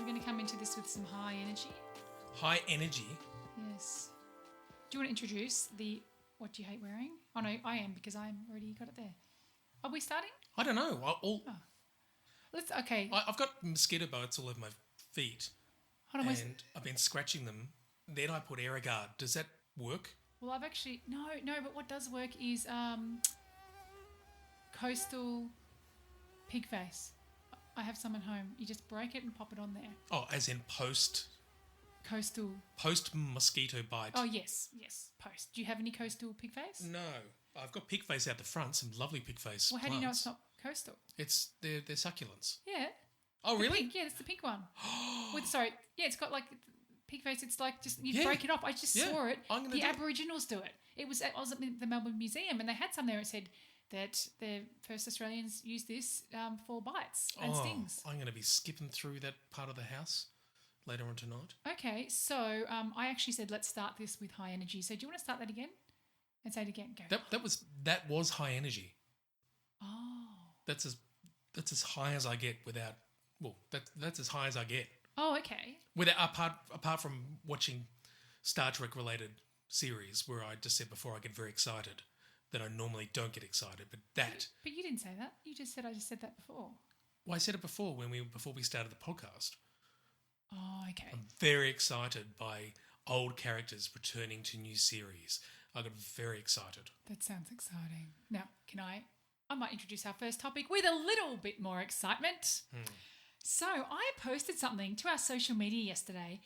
we're going to come into this with some high energy. High energy? Yes. Do you want to introduce the what do you hate wearing? Oh, no, I am because I'm already got it there. Are we starting? I don't know. Okay. I've got mosquito bites all over my feet. Hold on, and I've been scratching them. Then I put Aerogard. Does that work? Well, I've actually... No, but what does work is coastal pig face. I have some at home. You just break it and pop it on there. Oh, as in post mosquito bite. Oh, yes, post. Do you have any coastal pig face? No. I've got pig face out the front, some lovely pig face Well, how do you know it's not coastal? They're succulents. Yeah. Oh, really? Pink, yeah, that's the pink one. It's got like pig face. It's like just you break it off. I just saw it. The Aboriginals do it. I was at the Melbourne Museum and they had some there. It said that the first Australians used this for bites and stings. I'm going to be skipping through that part of the house later on tonight. Okay, so I actually said let's start this with high energy. So do you want to start that again and say it again? Go. That was high energy. Oh. That's as high as I get without. Well, that's as high as I get. Oh, okay. Apart from watching Star Trek related series where I just said before I get very excited that I normally don't get excited, but you didn't say that. You just said I just said that before. Well, I said it before before we started the podcast. Oh, okay. I'm very excited by old characters returning to new series. I got very excited. That sounds exciting. Now, I might introduce our first topic with a little bit more excitement. So I posted something to our social media yesterday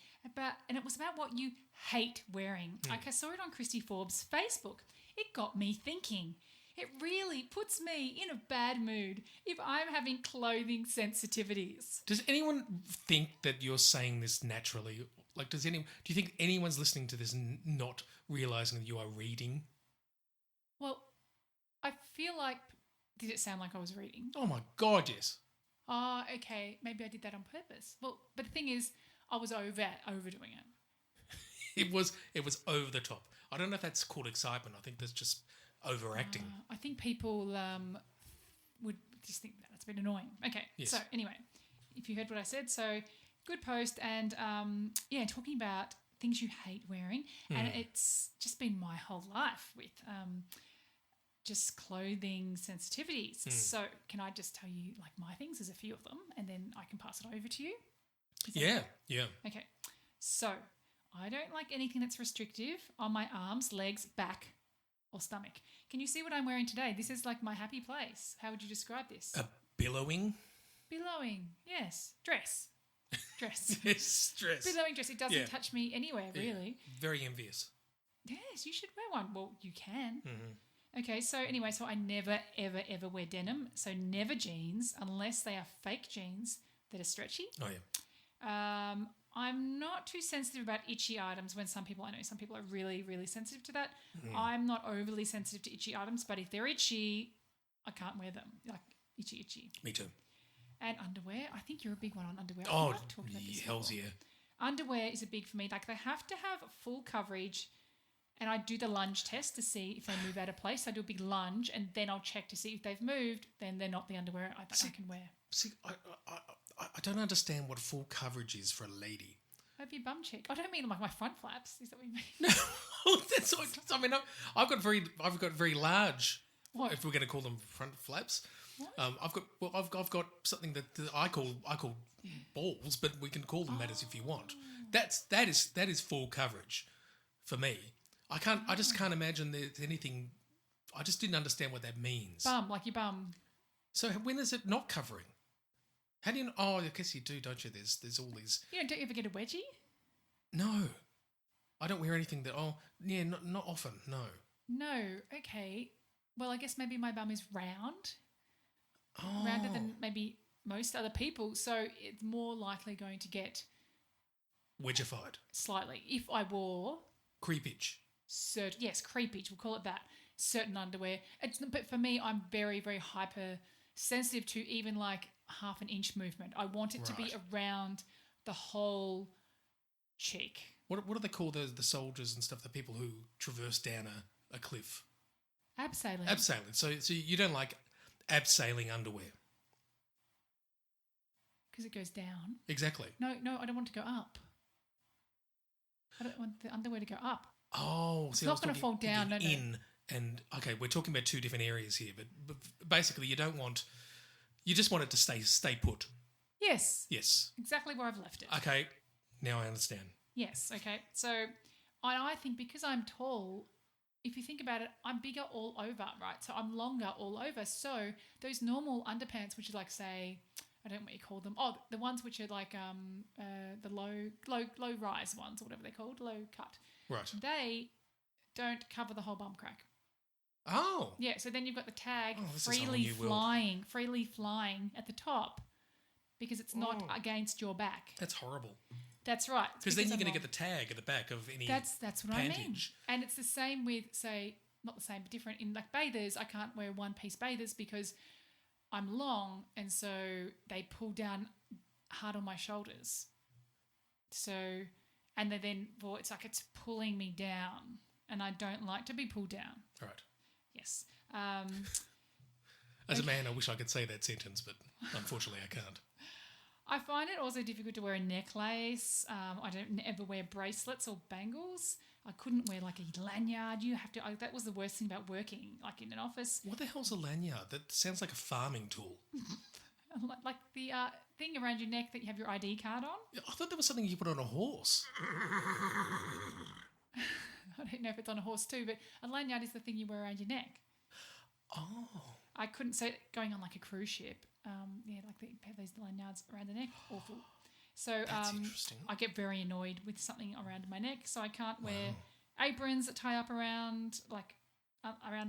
and it was about what you hate wearing. Like I saw it on Christy Forbes' Facebook. It got me thinking. It really puts me in a bad mood if I'm having clothing sensitivities. Does anyone think that you're saying this naturally? Like, do you think anyone's listening to this not realising that you are reading? Well, I feel like... Did it sound like I was reading? Oh my God, yes. Oh, okay. Maybe I did that on purpose. Well, but the thing is, I was overdoing it. It was over the top. I don't know if that's called excitement. I think that's just overacting. I think people would just think that's a bit annoying. Okay, yes. So anyway, if you heard what I said, so good post and talking about things you hate wearing, and it's just been my whole life with just clothing sensitivities. So can I just tell you like my things? There's a few of them, and then I can pass it over to you. Yeah. Okay, so I don't like anything that's restrictive on my arms, legs, back, or stomach. Can you see what I'm wearing today? This is like my happy place. How would you describe this? Billowing? Billowing, yes. Dress. Yes, dress. Billowing dress. It doesn't touch me anywhere, really. Very envious. Yes, you should wear one. Well, you can. Mm-hmm. Okay, so anyway, I never, ever, ever wear denim. So never jeans unless they are fake jeans that are stretchy. Oh, yeah. I'm not too sensitive about itchy items when I know some people are really, really sensitive to that. I'm not overly sensitive to itchy items, but if they're itchy, I can't wear them. Like itchy. Me too. And underwear, I think you're a big one on underwear. Oh, hell's yeah. Underwear is a big for me. Like they have to have full coverage, and I do the lunge test to see if they move out of place. I do a big lunge, and then I'll check to see if they've moved. Then they're not the underwear I can wear. See, I don't understand what full coverage is for a lady. Have your bum cheek. I don't mean like my front flaps. Is that what you mean? No, that's what, I mean. I've got very large. What? If we're going to call them front flaps, I've got something that I call balls, but we can call them that as if you want. That is full coverage for me. I just can't imagine there's anything. I just didn't understand what that means. Bum, like your bum. So when is it not covering? How do you know? Oh, I guess you do, don't you? There's all these... Yeah, don't you ever get a wedgie? No. I don't wear anything that... Oh, yeah, not often, no. No, okay. Well, I guess maybe my bum is round. Oh. Rounder than maybe most other people, so it's more likely going to get... Wedgified. Slightly. If I wore... Creepage. Yes, creepage, we'll call it that. Certain underwear. But for me, I'm very, very hyper-sensitive to even like... half an inch movement. I want it to be around the whole cheek. What do they call the soldiers and stuff, the people who traverse down a cliff? Abseiling. Abseiling. So you don't like abseiling underwear? because it goes down. Exactly. No, I don't want to go up. I don't want the underwear to go up. Oh, It's see, not going to fall down. No. And okay, we're talking about two different areas here, but basically, you just want it to stay put. Yes. Yes. Exactly where I've left it. Okay, now I understand. Yes. Okay. So I think because I'm tall, if you think about it, I'm bigger all over, right? So I'm longer all over. So those normal underpants, which are like, say, I don't know what you call them. Oh, the ones which are like the low rise ones or whatever they're called, low cut. Right. They don't cover the whole bum crack. Oh. Yeah. So then you've got the tag freely flying at the top because it's not against your back. That's horrible. That's right. Because then you're going to get the tag at the back of any That's what pantage. I mean. And it's the same with, say, not the same, but different. In like bathers, I can't wear one-piece bathers because I'm long and so they pull down hard on my shoulders. So, and it's like it's pulling me down and I don't like to be pulled down. Right. Yes. As a man, I wish I could say that sentence, but unfortunately I can't. I find it also difficult to wear a necklace. I don't ever wear bracelets or bangles. I couldn't wear like a lanyard. That was the worst thing about working like in an office. What the hell's a lanyard? That sounds like a farming tool. Like the thing around your neck that you have your ID card on. I thought that was something you put on a horse. I don't know if it's on a horse too, but a lanyard is the thing you wear around your neck. Oh. I couldn't say going on like a cruise ship. Like they have those lanyards around the neck. Awful. So That's interesting. I get very annoyed with something around my neck, so I can't wear aprons that tie up around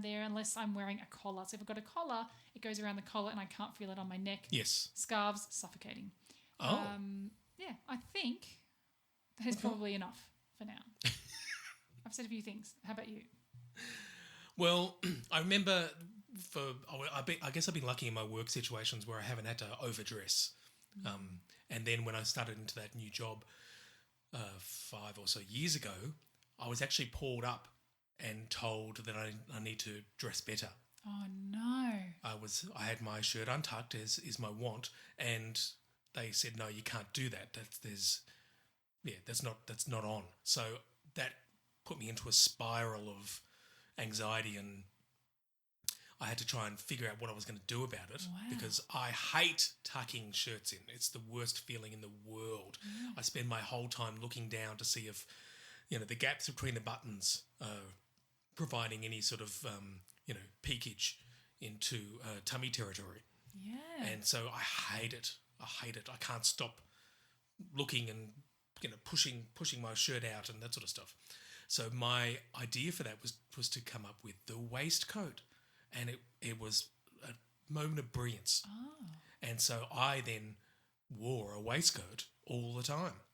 there unless I'm wearing a collar. So if I've got a collar, it goes around the collar and I can't feel it on my neck. Yes. Scarves, suffocating. Oh. I think that is probably enough for now. I've said a few things. How about you? Well, I remember I guess I've been lucky in my work situations where I haven't had to overdress. And then when I started into that new job 5 or so years ago, I was actually pulled up and told that I need to dress better. Oh no! I had my shirt untucked as is my wont, and they said no, you can't do that. That's not on. So that put me into a spiral of anxiety, and I had to try and figure out what I was going to do about it because I hate tucking shirts in. It's the worst feeling in the world. Yeah. I spend my whole time looking down to see if, the gaps between the buttons are providing any sort of, peekage into tummy territory. Yeah. And so I hate it. I can't stop looking and, pushing my shirt out and that sort of stuff. So my idea for that was to come up with the waistcoat. And it was a moment of brilliance. Oh. And so I then wore a waistcoat all the time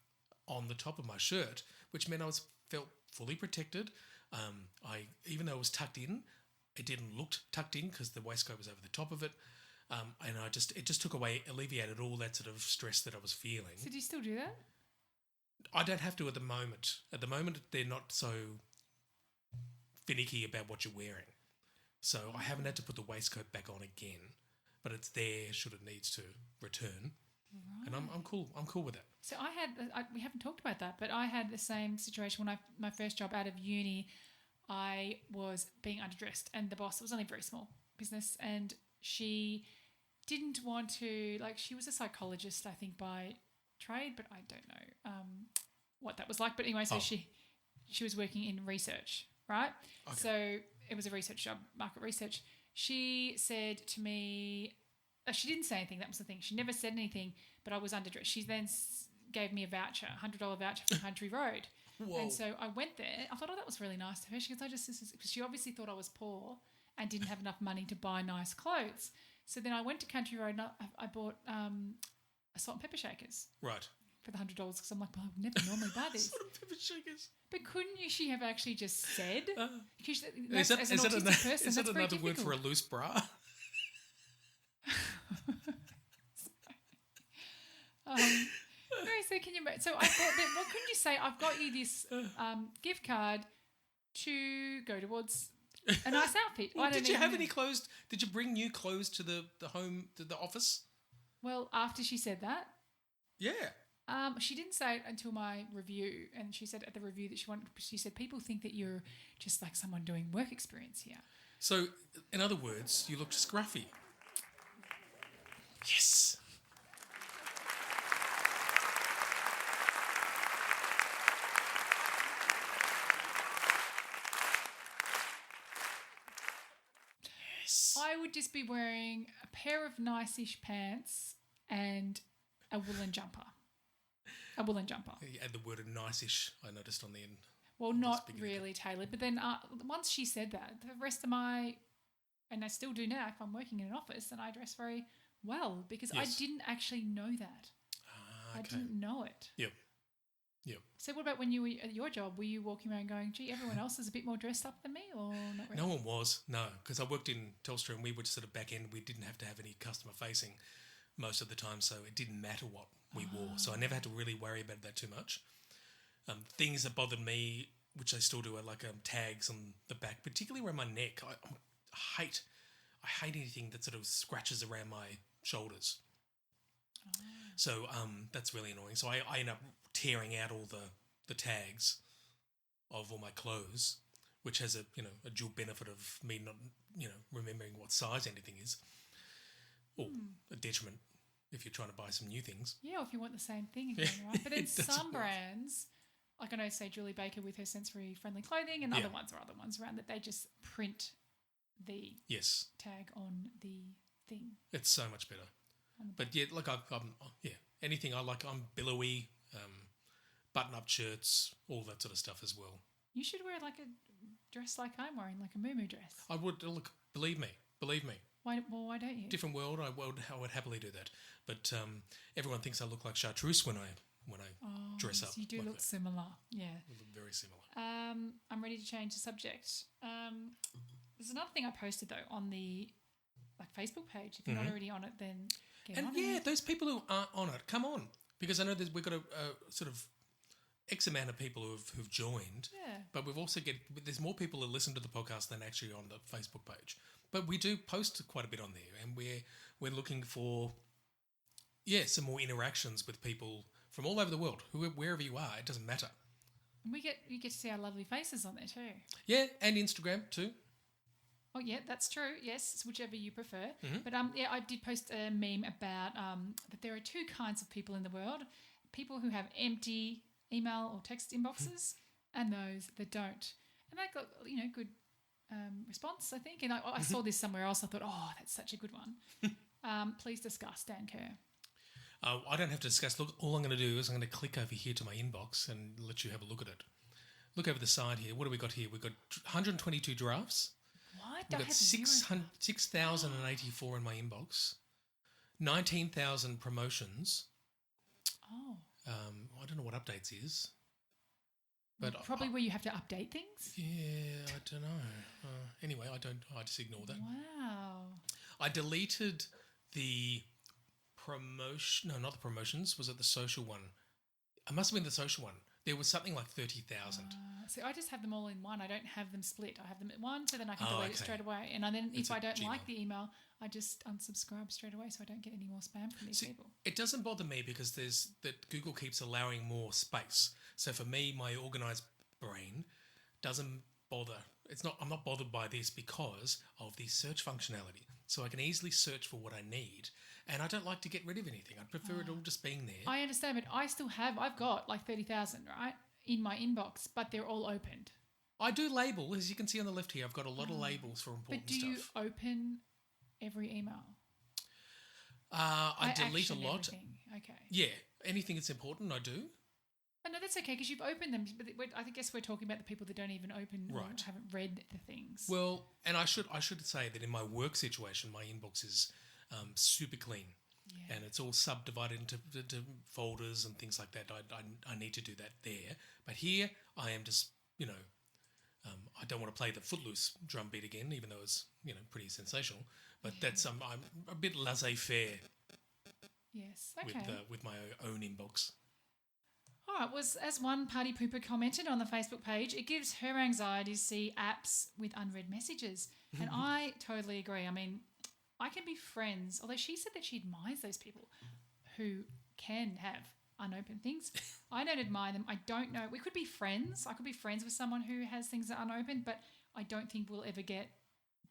on the top of my shirt, which meant I felt fully protected. Even though it was tucked in, it didn't look tucked in because the waistcoat was over the top of it. And it just alleviated all that sort of stress that I was feeling. So do you still do that? I don't have to at the moment. At the moment, they're not so finicky about what you're wearing. So I haven't had to put the waistcoat back on again, but it's there should it needs to return. Right. And I'm cool. I'm cool with that. So we haven't talked about that, but I had the same situation when my first job out of uni. I was being underdressed, and the boss, it was only a very small business, and she didn't want to, she was a psychologist, I think, by trade, but I don't know what that was like. But anyway, so she was working in research, right? Okay. So it was a research job, market research. She said to me, she didn't say anything. That was the thing. She never said anything, but I was underdressed. She then gave me a voucher, $100 voucher for Country Road. Whoa. And so I went there. I thought, that was really nice of her. She goes, because she obviously thought I was poor and didn't have enough money to buy nice clothes. So then I went to Country Road and I bought salt and pepper shakers. Right. For the $100 because I'm like, well, I would never normally buy these. Salt and pepper shakers. But couldn't she have actually just said? Is that another word for a loose bra? So can you? So I thought, what couldn't you say? I've got you this gift card to go towards a nice outfit. Well, did you have any clothes? Did you bring new clothes to the home, to the office? Well, after she said that, Yeah. She didn't say it until my review, and she said at the review that she said people think that you're just like someone doing work experience here. So, in other words, you look scruffy. Yes. I would just be wearing a pair of nice-ish pants and a woolen jumper. A woolen jumper. You add the word nice-ish, I noticed on the end. Well, not really tailored. But then once she said that, the rest of and I still do now, if I'm working in an office, then I dress very well because I didn't actually know that. Okay. I didn't know it. Yep. So what about when you were at your job? Were you walking around going, gee, everyone else is a bit more dressed up than me, or not really? No one was, no, because I worked in Telstra and we were sort of back end. We didn't have to have any customer facing most of the time, so it didn't matter what we wore. So I never had to really worry about that too much. Things that bothered me, which I still do, are like tags on the back, particularly around my neck. I hate anything that sort of scratches around my shoulders. So that's really annoying. So I end up tearing out all the tags of all my clothes, which has a dual benefit of me not remembering what size anything is, or a detriment if you're trying to buy some new things. Yeah, if you want the same thing again, right? But then some brands, like I know, say Julie Baker with her sensory friendly clothing, and other ones around that they just print the tag on the thing. It's so much better. But yeah, like I'm anything I like. I'm billowy, button-up shirts, all that sort of stuff as well. You should wear like a dress like I'm wearing, like a muumuu dress. I would look. Believe me. Why don't you? Different world. I would happily do that. But everyone thinks I look like Chartreuse when I dress up. You do like look that. similar. Yeah. You look very similar. I'm ready to change the subject. There's another thing I posted though on the Facebook page. If you're not already on it, then get on it. Those people who aren't on it, come on, because I know we've got a sort of X amount of people who've joined. Yeah. But there's more people who listen to the podcast than actually on the Facebook page. But we do post quite a bit on there, and we're looking for some more interactions with people from all over the world, wherever you are. It doesn't matter. And you get to see our lovely faces on there too. Yeah, and Instagram too. Oh yeah, that's true. Yes, it's whichever you prefer. Mm-hmm. But I did post a meme about that there are two kinds of people in the world: people who have empty email or text inboxes, and those that don't. And I got good response, I think. And I saw this somewhere else. I thought, oh, that's such a good one. Please discuss, Dan Kerr. I don't have to discuss. Look, all I'm going to do is I'm going to click over here to my inbox and let you have a look at it. Look over the side here. What do we got here? We've got 122 drafts. What? We've got 6,084 in my inbox. 19,000 promotions. Oh. I don't know what updates is. But probably where you have to update things? Yeah, I don't know. Anyway, I just ignore that. Wow. I deleted the promotion. No, not the promotions. Was it the social one? It must have been the social one. There was something like 30,000. So I just have them all in one. I don't have them split. I have them at one, so then I can delete it straight away. And then if I don't like the email, I just unsubscribe straight away so I don't get any more spam from these people. It doesn't bother me because that Google keeps allowing more space. So for me, my organised brain doesn't bother. I'm not bothered by this because of the search functionality. So I can easily search for what I need, and I don't like to get rid of anything. I prefer it all just being there. I understand, but I've got like 30,000, right, in my inbox, but they're all opened. I do label, as you can see on the left here. I've got a lot of labels for important stuff. But do you open every email? I delete a lot. Everything. Okay. Yeah, anything that's important, I do. Oh, no, that's okay because you've opened them. But I guess we're talking about the people that don't even open or haven't read the things. Well, and I should say that in my work situation, my inbox is super clean. Yeah. And it's all subdivided into folders and things like that. I need to do that there. But here, I am just, I don't want to play the Footloose drum beat again, even though it's, pretty sensational. But that's I'm a bit laissez-faire. Yes, okay. With my own inbox. All right, as one party pooper commented on the Facebook page, it gives her anxiety to see apps with unread messages. And I totally agree. I mean, I can be friends, although she said that she admires those people who can have unopened things. I don't admire them. I don't know. We could be friends. I could be friends with someone who has things that are unopened, but I don't think we'll ever get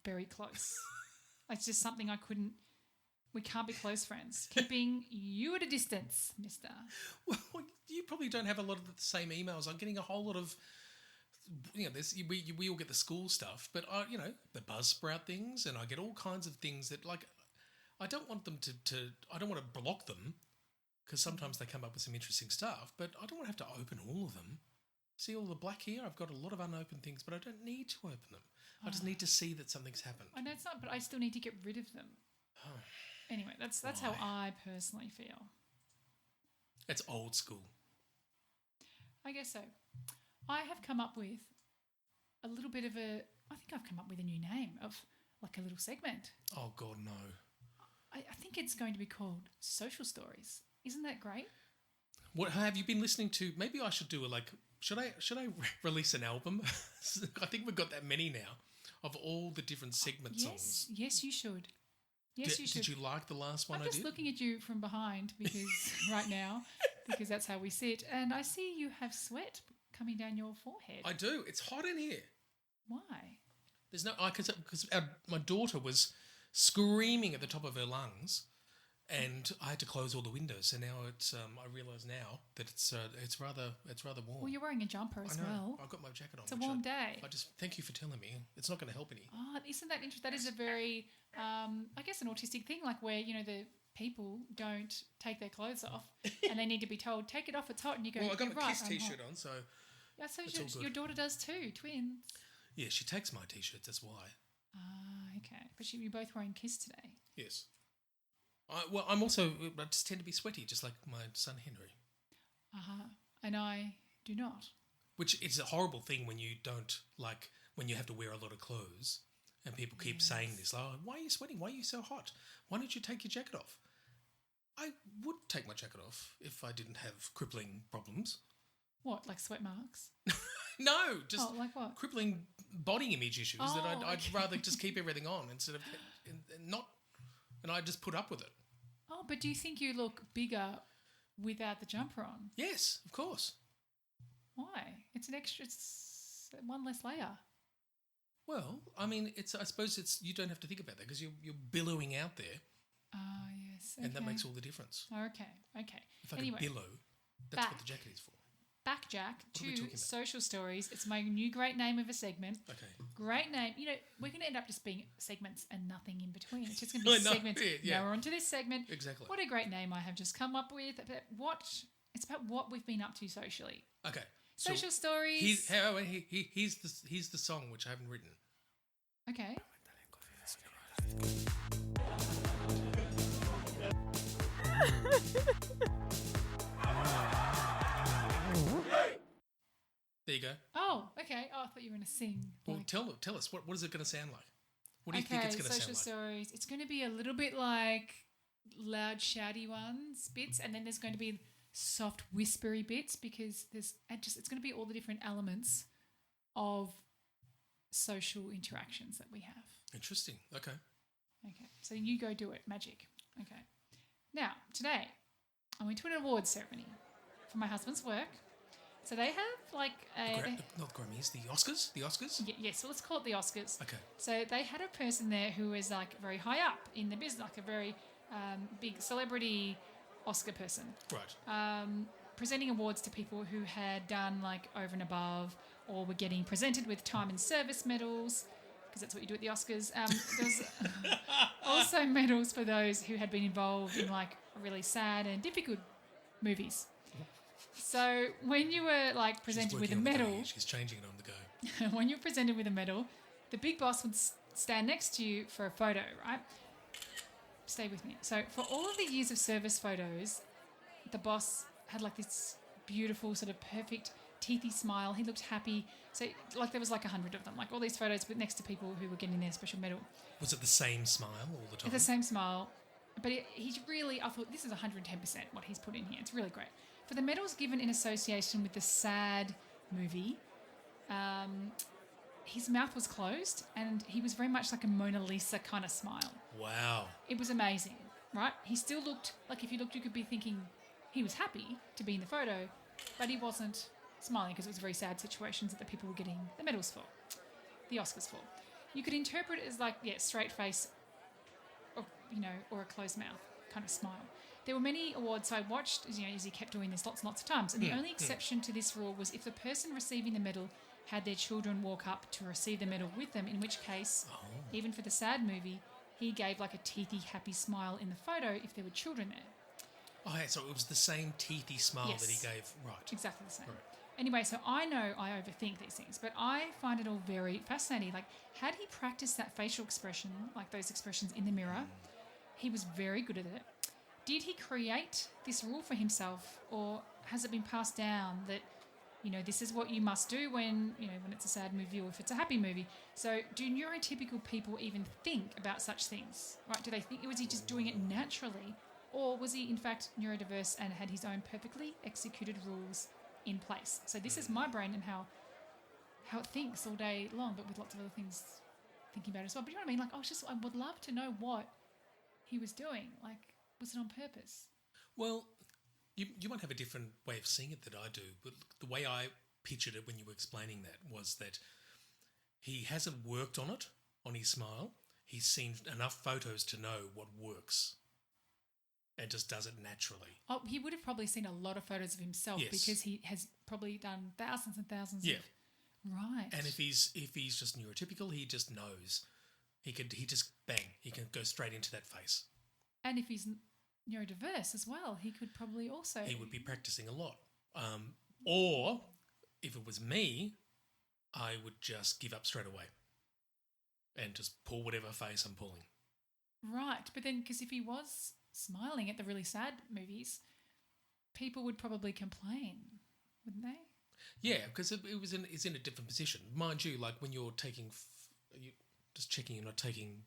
very close. It's just something we can't be close friends. Keeping you at a distance, mister. Well, you probably don't have a lot of the same emails. I'm getting a whole lot of, we all get the school stuff, but the Buzzsprout things, and I get all kinds of things that, like, I don't want them I don't want to block them, because sometimes they come up with some interesting stuff, but I don't want to have to open all of them. See all the black here? I've got a lot of unopened things, but I don't need to open them. I just need to see that something's happened. I know it's not, but I still need to get rid of them. Oh. Anyway, that's how I personally feel. It's old school. I guess so. I have come up with a little bit of I think I've come up with a new name of like a little segment. Oh, God, no. I think it's going to be called Social Stories. Isn't that great? What have you been listening to? Maybe I should do should I release an album? I think we've got that many now of all the different segment songs. Yes, you should. Yes, you should. Did you like the last one I did? I'm just looking at you from behind because that's how we sit, and I see you have sweat coming down your forehead. I do. It's hot in here. Why? There's no because my daughter was screaming at the top of her lungs, and I had to close all the windows. So now it's I realise now that it's rather warm. Well, you're wearing a jumper as well. I've got my jacket on. It's a warm day. I just thank you for telling me. It's not going to help any. Oh, isn't that interesting? That is a very I guess an autistic thing, like where the people don't take their clothes off and they need to be told, take it off, it's hot, and you go, well, I got my right, Kiss t-shirt on, so yeah, so your daughter does too, twins. Yeah, she takes my t-shirts, that's why. Ah, okay. But you're both wearing Kiss today. Yes. I just tend to be sweaty, just like my son Henry. And I do not. Which is a horrible thing when you don't, like, when you have to wear a lot of clothes and people keep saying this, like, why are you sweating? Why are you so hot? Why don't you take your jacket off? I would take my jacket off if I didn't have crippling problems. What, like sweat marks? No, just like what? crippling body image issues that I'd rather just keep everything on instead of not, and I just put up with it. Oh, but do you think you look bigger without the jumper on? Yes, of course. Why? It's one less layer. Well, I mean, I suppose you don't have to think about that because you're billowing out there. Ah, yes. Okay. And that makes all the difference. Okay. If I can billow, that's what the jacket is for. Back, Jack, to Social Stories. It's my new great name of a segment. Okay. Great name. We're going to end up just being segments and nothing in between. It's just going to be segments. Yeah. Now we're on to this segment. Exactly. What a great name I have just come up with. It's about what we've been up to socially. Okay. Social Stories. Here's the song, which I haven't written. Okay. There you go. Oh, okay. Oh, I thought you were going to sing. Well, tell us, what is it going to sound like? What do you think it's going to sound like? Social Stories. It's going to be a little bit like loud, shouty bits, and then there's going to be soft, whispery bits because it's going to be all the different elements of social interactions that we have. Interesting. Okay. So you go do it. Magic. Okay. Now, today, I went to an awards ceremony for my husband's work. So they have like not the Grammys, the Oscars? The Oscars? Yes, so let's call it the Oscars. Okay. So they had a person there who was like very high up in the business, like a very big celebrity Oscar person. Right. Presenting awards to people who had done like over and above or were getting presented with time and service medals, because that's what you do at the Oscars. There's also medals for those who had been involved in like really sad and difficult movies. So when you were like presented with a medal, she's changing it on the go. When you're presented with a medal, the big boss would stand next to you for a photo, right? Stay with me. So for all of the years of service photos, the boss had like this beautiful sort of perfect teethy smile. He looked happy. So like there was like 100 of them, like all these photos but next to people who were getting their special medal. Was it the same smile all the time? It's the same smile. But he's really, I thought this is 110% what he's put in here. It's really great. For the medals given in association with the sad movie, his mouth was closed and he was very much like a Mona Lisa kind of smile. Wow. It was amazing, right? He still looked like if you looked, you could be thinking, he was happy to be in the photo, but he wasn't smiling because it was very sad situations that the people were getting the medals for, the Oscars for. You could interpret it as like, straight face or, or a closed mouth kind of smile. There were many awards, so I watched, as he kept doing this lots and lots of times. And the only exception to this rule was if the person receiving the medal had their children walk up to receive the medal with them, in which case, even for the sad movie, he gave like a teethy, happy smile in the photo if there were children there. Oh, yeah, so it was the same teethy smile that he gave, right. Exactly the same. Right. Anyway, so I know I overthink these things, but I find it all very fascinating. Like, had he practiced that facial expression, like those expressions in the mirror, he was very good at it. Did he create this rule for himself, or has it been passed down that, this is what you must do when it's a sad movie or if it's a happy movie? So do neurotypical people even think about such things, right? Do they think, was he just doing it naturally, or was he in fact neurodiverse and had his own perfectly executed rules in place? So this is my brain and how it thinks all day long, but with lots of other things thinking about it as well. But you know what I mean? Like, I would love to know what he was doing. Like, was it on purpose? Well, you might have a different way of seeing it that I do, but the way I pictured it when you were explaining that was that he hasn't worked on it, on his smile. He's seen enough photos to know what works and just does it naturally. Oh, he would have probably seen a lot of photos of himself because he has probably done thousands and thousands of... Right. And if he's just neurotypical, he just knows. He can go straight into that face. And if he's neurodiverse as well, he could probably also... He would be practicing a lot. Or, if it was me, I would just give up straight away and just pull whatever face I'm pulling. Right. But then, because if he was smiling at the really sad movies, people would probably complain, wouldn't they? Yeah, because it's in a different position. Mind you, like when you're taking... just checking you're not taking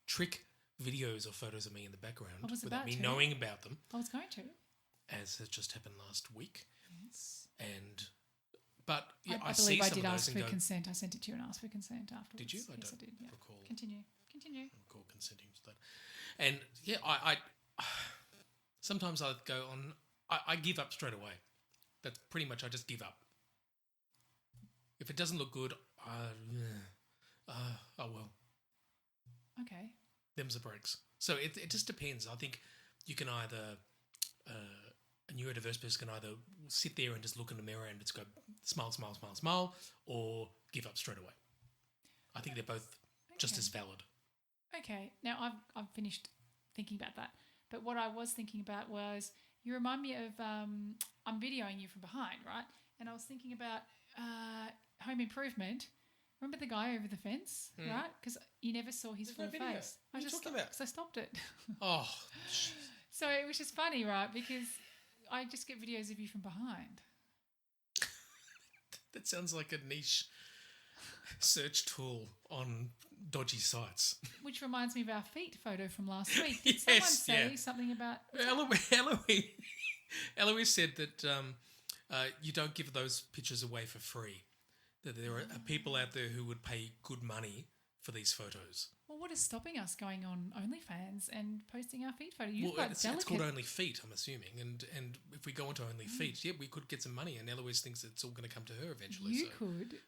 trick videos or photos of me in the background without me knowing about them. I was going to. As has just happened last week. Yes. But I see believe I some did of those ask and for go, consent. I sent it to you and asked for consent afterwards. Did you? Yes, I did. Yeah. Recall. Continue. I recall consenting to that. And I sometimes I go on. I give up straight away. That's pretty much. I just give up. If it doesn't look good, oh well. Okay. Them's the breaks. So it just depends. I think you can either a neurodiverse person can either sit there and just look in the mirror and just go smile, smile, smile, smile, or give up straight away. I think they're both just as valid. Okay. Now I've finished thinking about that. But what I was thinking about was you remind me of I'm videoing you from behind, right? And I was thinking about Home Improvement. Remember the guy over the fence, right? Because you never saw his full face. What are you talking about? Because I stopped it. Oh. So it was just funny, right? Because I just get videos of you from behind. That sounds like a niche search tool on dodgy sites. Which reminds me of our feet photo from last week. Did someone say something about... Eloise said that you don't give those pictures away for free. That there are people out there who would pay good money for these photos. Well, what is stopping us going on OnlyFans and posting our feet photo? It's called Only Feet, I'm assuming. And if we go onto Only Feet, we could get some money. And Eloise thinks it's all going to come to her eventually. You could.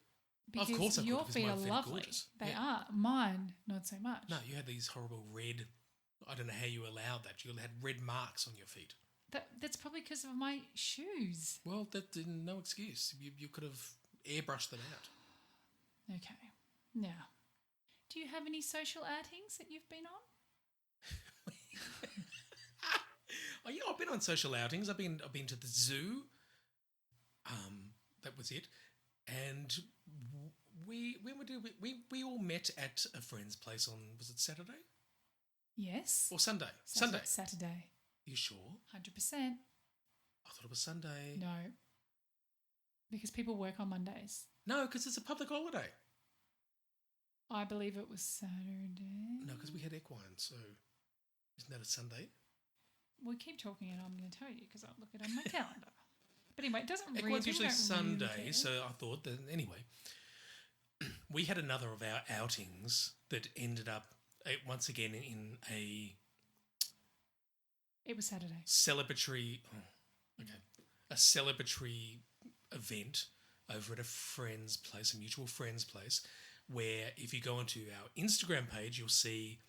Because of course I could. Your feet are lovely. They are. Mine, not so much. No, you had these horrible red... I don't know how you allowed that. You had red marks on your feet. That's probably because of my shoes. Well, that's no excuse. You could have airbrushed them out. Okay. Now, do you have any social outings that you've been on? Oh, yeah, I've been on social outings. I've been to the zoo. That was it. And we all met at a friend's place on, was it Saturday? Yes. Or Sunday? Saturday. You sure? 100%. I thought it was Sunday. No. Because people work on Mondays. No, because it's a public holiday. I believe it was Saturday. No, because we had equine, so isn't that a Sunday? We keep talking and I'm going to tell you because I'll look it on my calendar. But anyway, it doesn't really... Equine's usually Sunday, so I thought that... Anyway, we had another of our outings that ended up once again in a... It was Saturday. Celebratory... Okay. A celebratory event over at a friend's place, a mutual friend's place, where if you go onto our Instagram page, you'll see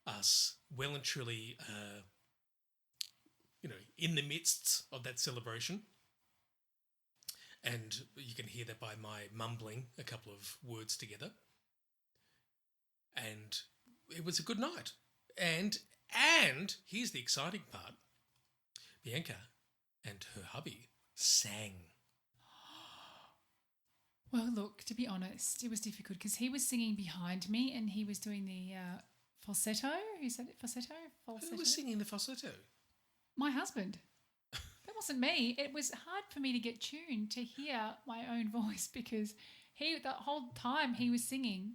us well and truly, in the midst of that celebration. And you can hear that by my mumbling a couple of words together. And it was a good night. And here's the exciting part. Bianca and her hubby sang. Well, look, to be honest, it was difficult because he was singing behind me and he was doing the falsetto. Who said it? Falsetto? Who was singing the falsetto? My husband. That wasn't me. It was hard for me to get tuned to hear my own voice because the whole time he was singing.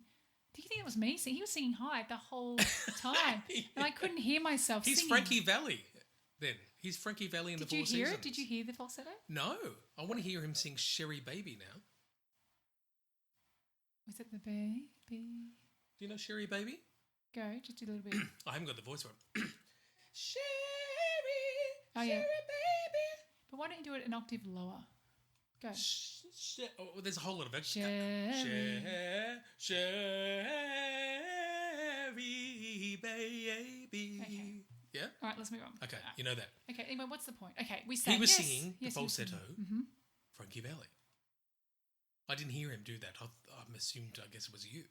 Do you think it was me singing? He was singing high the whole time. And I couldn't hear myself singing. He's Frankie Valli then. He's Frankie Valli in the Four Seasons. Did you hear it? Did you hear the falsetto? No. I want to hear him sing Sherry Baby now. Was it the baby? Do you know Sherry Baby? Go, just do a little bit. I haven't got the voice for it. Sherry, Sherry Baby. But why don't you do it an octave lower? Go. There's a whole lot of extra. Sherry Baby. Okay. Yeah? All right, let's move on. Okay, right. you know that. Okay, anyway, what's the point? Okay, we sang. He was singing the falsetto, Mm-hmm. Frankie Valli. I didn't hear him do that. I assumed, I guess it was you.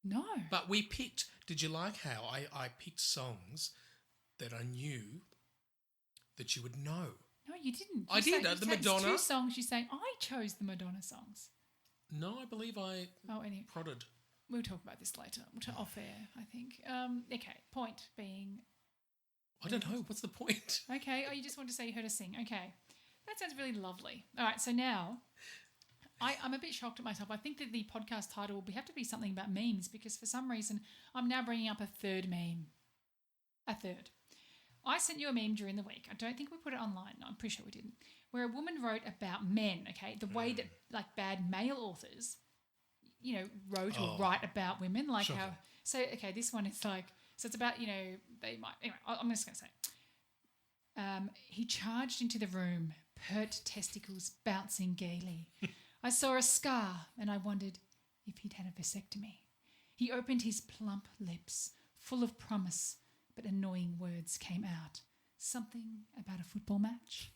No. But we picked, did you like how I picked songs that I knew that you would know? No, you didn't. I did. The Madonna. 2 songs you sang. I chose the Madonna songs. No, I believe I anyway. prodded. We'll talk about this later. We'll talk off air, I think. Okay, point being... I don't know. What's the point? Okay. Oh, you just want to say you heard us sing. Okay. That sounds really lovely. All right, so now... I'm a bit shocked at myself. I think that the podcast title will have to be something about memes because for some reason I'm now bringing up a third meme. A third. I sent you a meme during the week. I don't think we put it online. No, I'm pretty sure we didn't. Where a woman wrote about men, okay? The way that like bad male authors, wrote or write about women. Like sure. how... So, okay, this one is like... So it's about, they might... Anyway, I'm just going to say. He charged into the room, pert testicles bouncing gaily. I saw a scar and I wondered if he'd had a vasectomy. He opened his plump lips, full of promise, but annoying words came out. Something about a football match.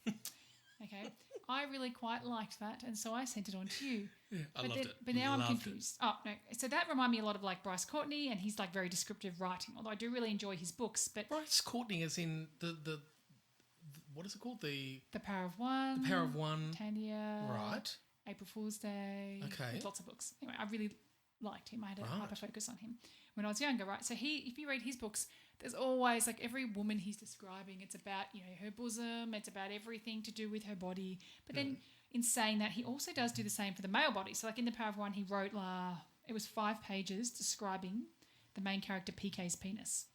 Okay. I really quite liked that, and so I sent it on to you. Yeah, I loved it. But now I'm confused. Oh, no. So that reminded me a lot of like Bryce Courtney, and he's like very descriptive writing, although I do really enjoy his books. But Bryce Courtney is in the what is it called? The Power of One. The Power of One. Tanya. Right. April Fool's Day. Okay. With lots of books. Anyway, I really liked him. I had a hyper focus on him when I was younger, right? So if you read his books, there's always like every woman he's describing, it's about, her bosom, it's about everything to do with her body. But then in saying that, he also does do the same for the male body. So like in The Power of One, he wrote, it was 5 pages describing the main character PK's penis.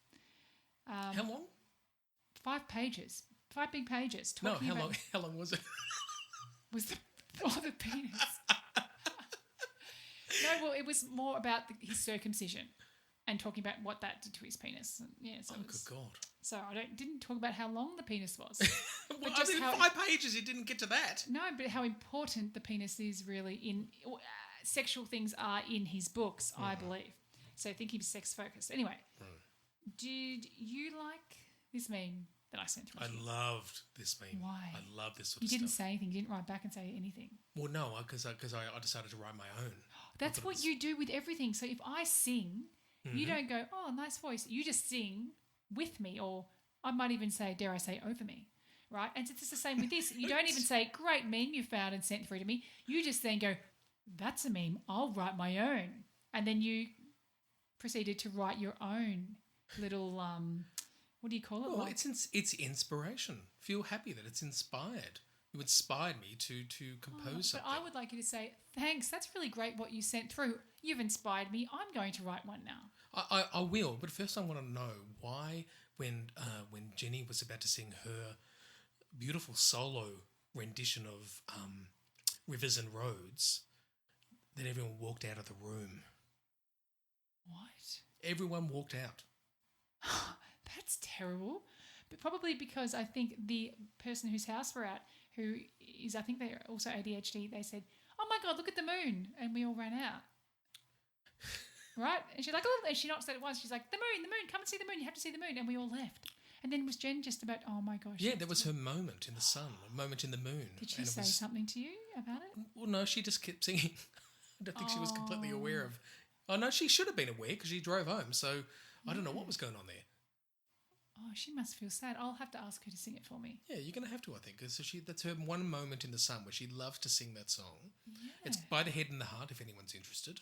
How long? 5 pages. 5 big pages. No, how long was it? Was the penis. No, well, it was more about his circumcision and talking about what that did to his penis. Yeah, so good God. So I didn't talk about how long the penis was. Well, I mean, 5 pages, it didn't get to that. No, but how important the penis is really in... sexual things are in his books, I believe. So I think he was sex-focused. Anyway, did you like this meme that I sent through? I loved this meme. Why? I love this sort of stuff. You didn't say anything. You didn't write back and say anything. Well, no, because I decided to write my own. That's what you do with everything. So if I sing, you don't go, oh, nice voice. You just sing with me, or I might even say, dare I say, over me, right? And it's the same with this. You don't even say, great meme you found and sent through to me. You just then go, that's a meme. I'll write my own. And then you proceeded to write your own little, what do you call it? Well, it's inspiration. Feel happy that it's inspired. You inspired me to compose something. But I would like you to say, thanks, that's really great what you sent through. You've inspired me. I'm going to write one now. I will, but first I want to know why when Jenny was about to sing her beautiful solo rendition of Rivers and Roads, then everyone walked out of the room. What? Everyone walked out. That's terrible. But probably because I think the person whose house we're at who is, I think they're also ADHD, they said, "Oh my God, look at the moon." And we all ran out. Right? And she's like, "Oh," and she not said it once. She's like, the moon, come and see the moon. You have to see the moon." And we all left. And then was Jen just about, oh my gosh. Yeah, there was her moment in the sun, a moment in the moon. Did she say something to you about it? Well, no, she just kept singing. I don't think she was completely aware of. Oh, no, she should have been aware because she drove home. So I don't know what was going on there. Oh, she must feel sad. I'll have to ask her to sing it for me. Yeah, you're going to have to, I think. Because that's her one moment in the sun where she loves to sing that song. Yeah. It's By the Head and the Heart, if anyone's interested.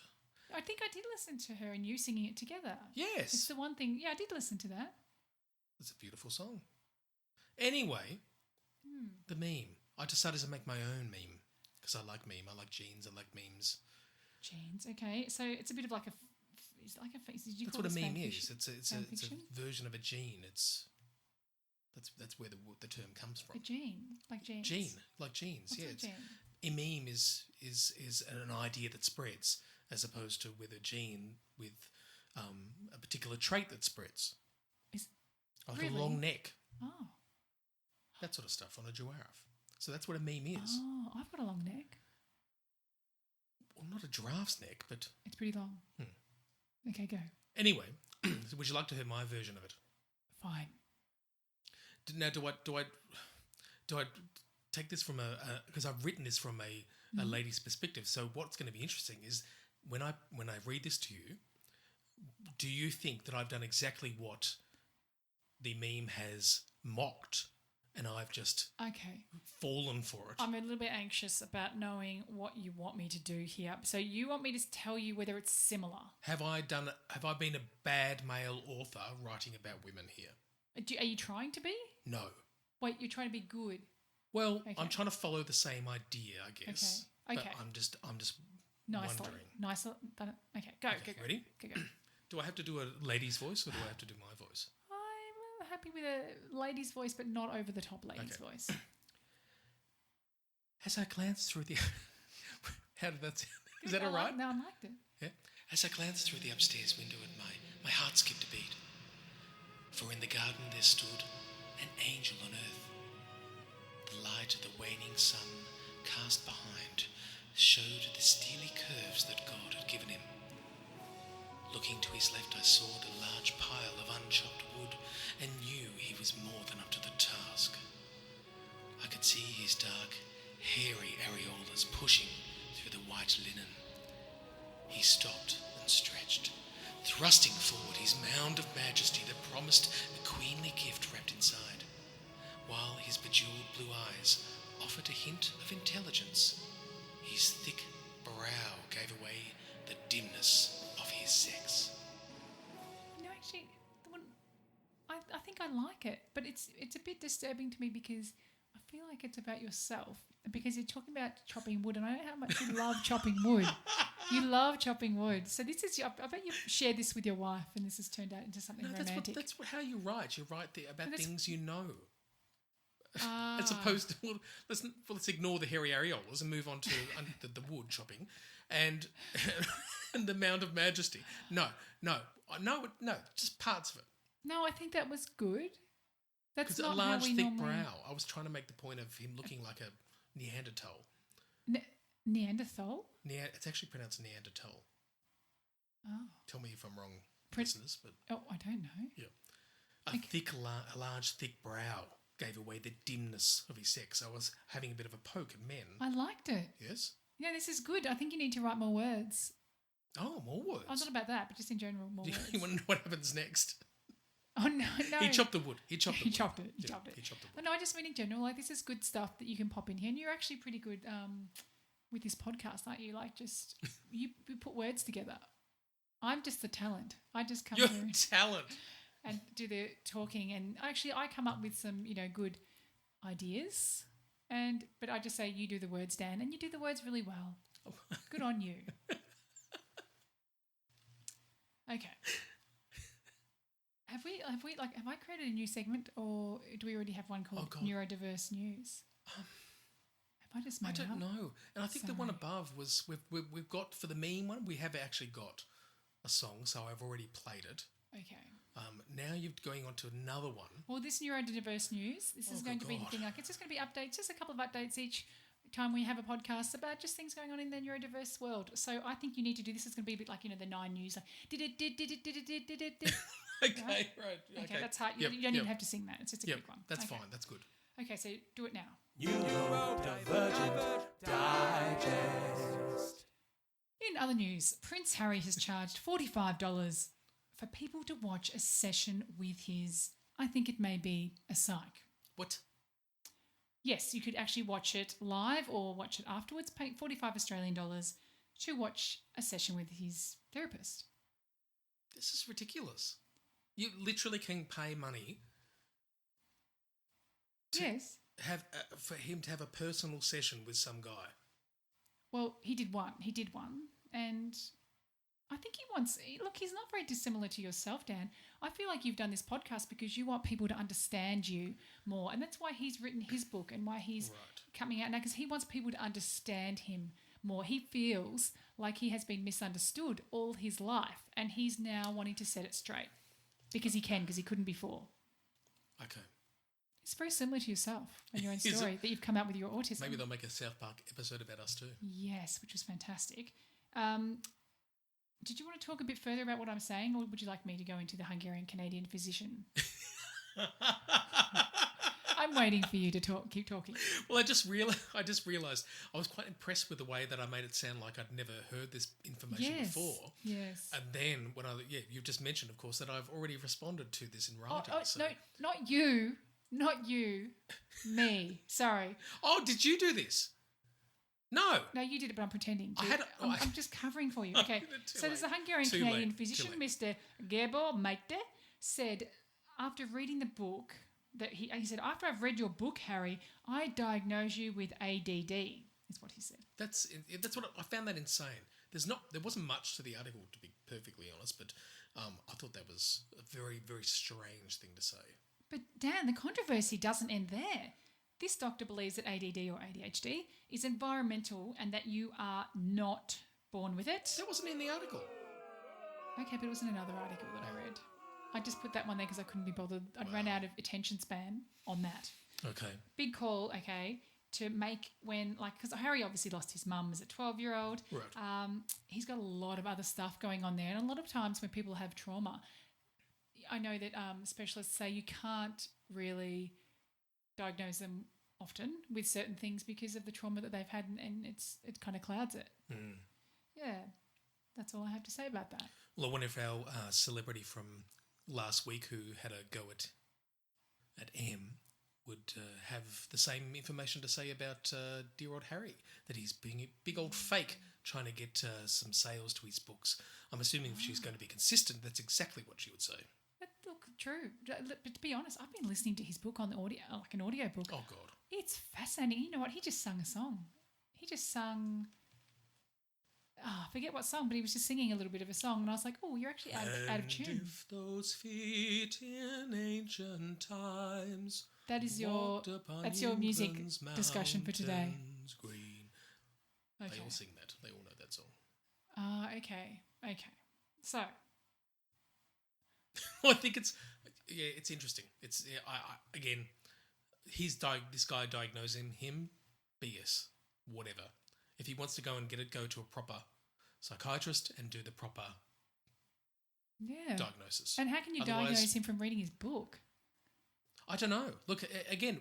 I think I did listen to her and you singing it together. Yes. It's the one thing. Yeah, I did listen to that. It's a beautiful song. Anyway, the meme. I decided to make my own meme because I like meme. I like jeans. I like memes. Jeans. Okay, so it's a bit of like a. It's like a. That's what a meme is. It's a version of a gene. That's where the term comes from. A gene, like jeans. Gene, like jeans. What's yeah. a gene? A meme is an idea that spreads, as opposed to with a gene with a particular trait that spreads. Like a long neck. Oh. That sort of stuff on a giraffe. So that's what a meme is. Oh, I've got a long neck. Well, not a giraffe's neck, but... It's pretty long. Okay, go. Anyway, would you like to hear my version of it? Fine. Now, do I take this from because I've written this from a lady's perspective. So what's going to be interesting is when I read this to you, do you think that I've done exactly what the meme has mocked, and I've just fallen for it? I'm a little bit anxious about knowing what you want me to do here. So you want me to tell you whether it's similar? Have I been a bad male author writing about women here? Are you trying to be? No. Wait, you're trying to be good? Well, I'm trying to follow the same idea, I guess. Okay. But I'm just Nicely. wondering. Nicely. Okay, go. Ready? Go. Do I have to do a lady's voice or do I have to do my voice? I'm happy with a lady's voice, but not over the top lady's voice. As I glanced through the... How did that sound? Is that all right? No, I liked it. Yeah. As I glanced through the upstairs window at my heart skipped a beat. For in the garden there stood an angel on earth. The light of the waning sun cast behind showed the steely curves that God had given him. Looking to his left, I saw the large pile of unchopped wood and knew he was more than up to the task. I could see his dark, hairy areolas pushing through the white linen. He stopped and stretched, thrusting forward his mound of majesty that promised a queenly gift wrapped inside, while his bejeweled blue eyes offered a hint of intelligence. His thick brow gave away the dimness of his sex. Actually, I think I like it, but it's a bit disturbing to me because I feel like it's about yourself. Because you're talking about chopping wood, and I know how much you love chopping wood. You love chopping wood. So this is, I bet you've shared this with your wife, and this has turned out into something romantic. That's how you write. You write about things you know. As opposed to, let's ignore the hairy areolas and move on to the wood chopping and and the Mount of Majesty. No, just parts of it. No, I think that was good. That's not a large, how we thick normally... brow. I was trying to make the point of him looking like a Neanderthal. Neanderthal? It's actually pronounced Neanderthal. Oh. Tell me if I'm wrong, listeners. But I don't know. Yeah. A large, thick brow gave away the dimness of his sex. I was having a bit of a poke at men. I liked it. Yes? Yeah, this is good. I think you need to write more words. Oh, more words? Oh, not about that, but just in general, more words. You want to know what happens next? Oh, no. He chopped the wood. He chopped it. He chopped it. He chopped the wood. Oh, no, I just mean in general, like, this is good stuff that you can pop in here. And you're actually pretty good with this podcast, aren't you? Like, just, you put words together. I'm just the talent. I just come You're here. talent. And do the talking. And actually, I come up with some, good ideas. But I just say, you do the words, Dan, and you do the words really well. Good on you. Okay. Have I created a new segment, or do we already have one called Neurodiverse News? Have I just made it up? I don't know. And I think the one above was we've got for the meme one. We have actually got a song, so I've already played it. Okay. Now you're going on to another one. Well, this neurodiverse news, this is going to be the thing. Like, it's just going to be updates, just a couple of updates each time we have a podcast about just things going on in the neurodiverse world. So I think you need to do this. It's going to be a bit like, the 9 News. Like, did it. Okay, right. Okay, that's hard. You don't even have to sing that. It's just a quick one. That's fine. That's good. Okay, so do it now. Neurodivergent Digest. In other news, Prince Harry has charged $45 for people to watch a session with his, I think it may be a psych. What? Yes, you could actually watch it live or watch it afterwards, pay 45 Australian dollars to watch a session with his therapist. This is ridiculous. You literally can pay money Yes. for him to have a personal session with some guy. Well, he did one. And I think he wants... Look, he's not very dissimilar to yourself, Dan. I feel like you've done this podcast because you want people to understand you more. And that's why he's written his book and why he's coming out now, because he wants people to understand him more. He feels like he has been misunderstood all his life, and he's now wanting to set it straight because he can, because he couldn't before. Okay. It's very similar to yourself and your own story that you've come out with your autism. Maybe they'll make a South Park episode about us too. Yes, which was fantastic. Did you want to talk a bit further about what I'm saying, or would you like me to go into the Hungarian-Canadian physician? I'm waiting for you to keep talking. Well, I just realised I was quite impressed with the way that I made it sound like I'd never heard this information before. Yes. And then when you just mentioned, of course, that I've already responded to this in writing. No, not you. Not you. Me. Sorry. Oh, did you do this? No. No, you did it, but I'm pretending to. I'm just covering for you. Okay. So there's a Hungarian-Canadian physician, Mr. Gabor Maite, said after reading the book that he said, after I've read your book, Harry, I diagnose you with ADD, is what he said. That's what I found that insane. There wasn't much to the article, to be perfectly honest, but I thought that was a very, very strange thing to say. But Dan, the controversy doesn't end there. This doctor believes that ADD or ADHD is environmental and that you are not born with it. That wasn't in the article. Okay, but it was in another article that I read. I just put that one there because I couldn't be bothered. I'd run out of attention span on that. Okay. Big call, okay, to make because Harry obviously lost his mum as a 12-year-old. Right. He's got a lot of other stuff going on there. And a lot of times when people have trauma, I know that specialists say you can't really diagnose them often with certain things because of the trauma that they've had, and it kind of clouds it. Mm. Yeah, that's all I have to say about that. Well, I wonder if our celebrity from last week who had a go at M would have the same information to say about dear old Harry, that he's being a big old fake trying to get some sales to his books. I'm assuming if she's going to be consistent, that's exactly what she would say. Look, true. But to be honest, I've been listening to his book on the audio, like an audio book. Oh, God. It's fascinating. You know what? He just sung a song. He just sung... I forget what song, but he was just singing a little bit of a song, and I was like, oh, you're actually out of tune. And if those feet in ancient times that's your music discussion for today. Green. Okay. They all sing that. They all know that song. Okay. So... I think it's interesting. It's again, this guy diagnosing him, BS, whatever. If he wants to go to a proper psychiatrist and do the proper diagnosis. And how can you diagnose him from reading his book? I don't know. Look, again,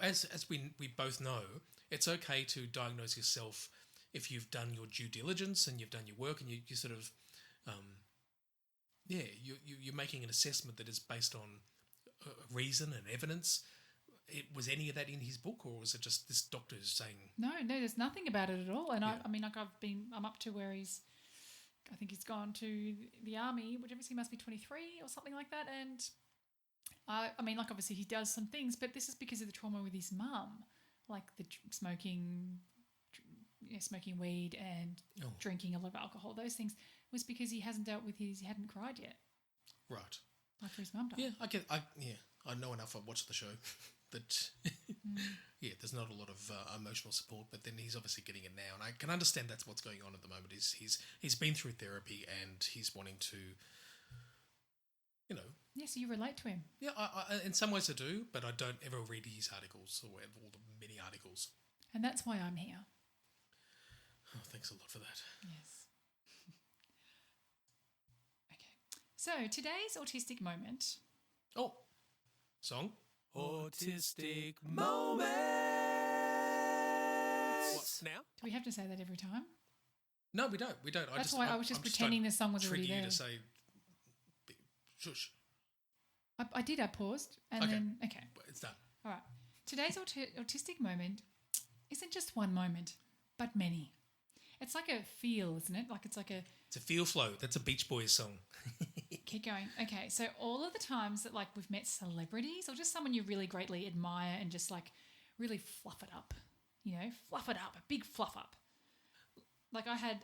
as we both know, it's okay to diagnose yourself if you've done your due diligence and you've done your work and you sort of you're making an assessment that is based on reason and evidence. Was any of that in his book, or was it just this doctor who's saying... No, there's nothing about it at all. And I mean, like I'm up to where I think he's gone to the army, whichever, he must be 23 or something like that. And I mean, like obviously he does some things, but this is because of the trauma with his mum, like the smoking weed and drinking a lot of alcohol. Those things was because he hadn't cried yet. Right. After his mum died. Yeah, I know enough. I've watched the show that there's not a lot of emotional support, but then he's obviously getting it now, and I can understand that's what's going on at the moment. He's been through therapy and he's wanting to you know. Yes, you relate to him. Yeah, I in some ways I do, but I don't ever read his articles or all the many articles. And that's why I'm here. Oh, thanks a lot for that. Yes. Okay. So today's autistic moment. Oh, song. Autistic Moment. What now? Do we have to say that every time? No, we don't. We don't. That's why I was just pretending the song was already trigger there. you to say, shush. I did. I paused and Okay. then okay. It's done. All right. Today's autistic moment isn't just one moment, but many. It's like a feel, isn't it? It's like a... It's a feel flow. That's a Beach Boys song. Keep going. Okay, so all of the times that we've met celebrities or just someone you really greatly admire and just really fluff it up, fluff it up, a big fluff up. Like I had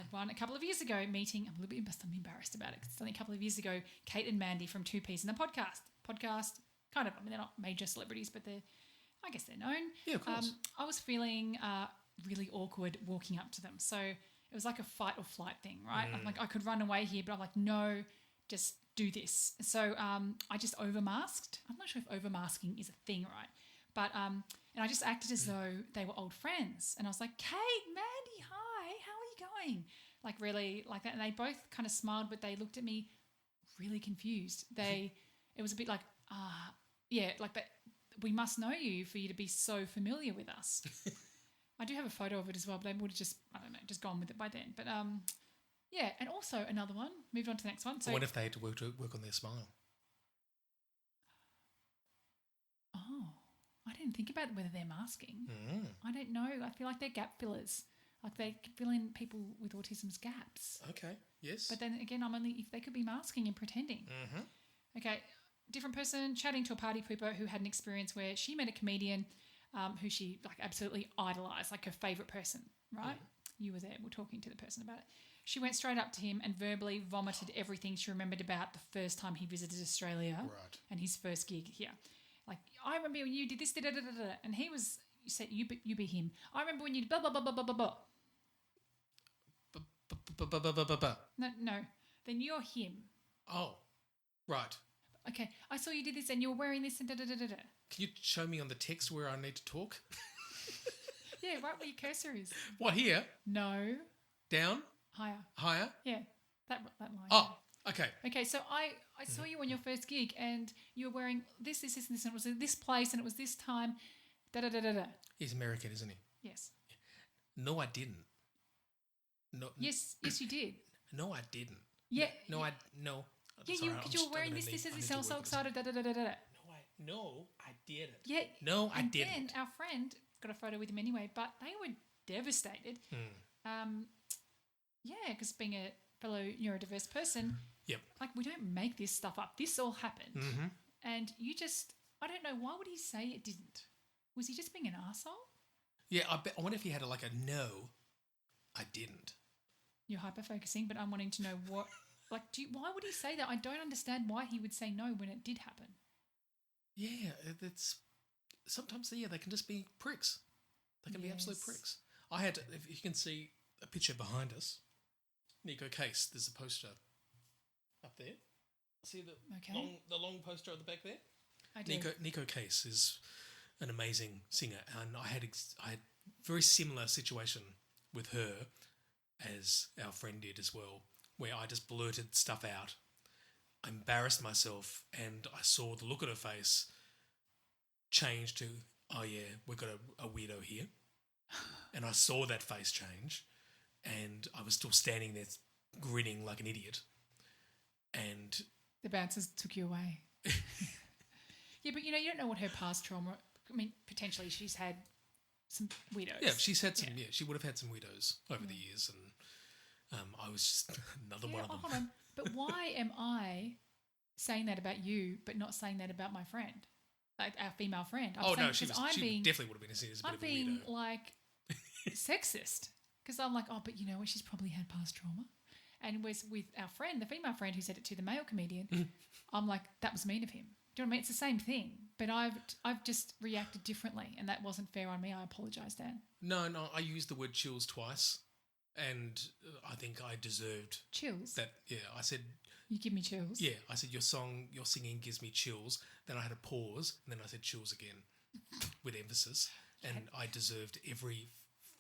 one a couple of years ago meeting. I'm a little bit embarrassed about it because it's only a couple of years ago. Kate and Mandy from Two Peas in the podcast, kind of. I mean, they're not major celebrities, but I guess they're known. Yeah, of course. I was feeling really awkward walking up to them, so it was like a fight or flight thing, right? I'm like, I could run away here, but I'm like, no, just do this. So I just overmasked. I'm not sure if overmasking is a thing, right? But and I just acted as though they were old friends, and I was like, Kate, Mandy, hi, how are you going? Like really like that, and they both kind of smiled, but they looked at me really confused. It was a bit like, but we must know you for you to be so familiar with us. I do have a photo of it as well, but I would have just gone with it by then. But yeah, and also another one. Moved on to the next one. So What if they had to work on their smile? Oh, I didn't think about whether they're masking. Mm. I don't know. I feel like they're gap fillers. Like they fill in people with autism's gaps. Okay. Yes. But then again, if they could be masking and pretending. Mm-hmm. Okay, different person chatting to a party pooper who had an experience where she met a comedian who she absolutely idolised, like her favourite person, right? You were there. We're talking to the person about it. She went straight up to him and verbally vomited everything she remembered about the first time he visited Australia and his first gig here. Like, I remember when you did this, da, da, da, da, da. And he was, you said, you be him. I remember when you blah, blah, blah, blah, blah, blah, blah. No. Then you're him. Oh, right. Okay, I saw you did this and you were wearing this and da, da, da, da, da. Can you show me on the text where I need to talk? Yeah, right where your cursor is. What, here? No. Down? Higher. Higher? Yeah, that line. Oh, okay. Okay, so I saw you on your first gig and you were wearing this, and this, and it was in this place and it was this time, da da da da da. He's American, isn't he? Yes. No, I didn't. No. Yes, you did. No, I didn't. Yeah. No. Yeah, because you were wearing this, and I was so excited, da da da da da. No, I didn't. Yeah. No, I didn't. And then our friend got a photo with him anyway, but they were devastated. Yeah, because being a fellow neurodiverse person, yep, we don't make this stuff up. This all happened. Mm-hmm. And you just, I don't know, why would he say it didn't? Was he just being an arsehole? Yeah, I wonder if he had a no, I didn't. You're hyper-focusing, but I'm wanting to know what, why would he say that? I don't understand why he would say no when it did happen. Yeah, it's sometimes, they can just be pricks. They can be absolute pricks. I had, if you can see a picture behind us, Nico Case, there's a poster up there. See the long poster at the back there? I do. Nico Case is an amazing singer, and I had very similar situation with her as our friend did as well, where I just blurted stuff out. I embarrassed myself, and I saw the look on her face change to, oh yeah, we've got a weirdo here. And I saw that face change, and I was still standing there grinning like an idiot. And the bouncers took you away. Yeah, but you don't know what her past trauma, potentially she's had some weirdos. Yeah, she's had some, she would have had some weirdos over the years, and I was just another one of them. Hold on. But why am I saying that about you, but not saying that about my friend, our female friend? She definitely would have been seen as a bit of a weirdo. I'm being sexist because I'm like, but you know what? She's probably had past trauma. And was with our friend, the female friend who said it to the male comedian, I'm like, that was mean of him. Do you know what I mean? It's the same thing, but I've just reacted differently, and that wasn't fair on me. I apologise, Dan. No, I used the word chills twice, and I think I deserved chills. That I said You give me chills. Yeah, I said, your singing gives me chills. Then I had a pause, and then I said chills again with emphasis. And I deserved every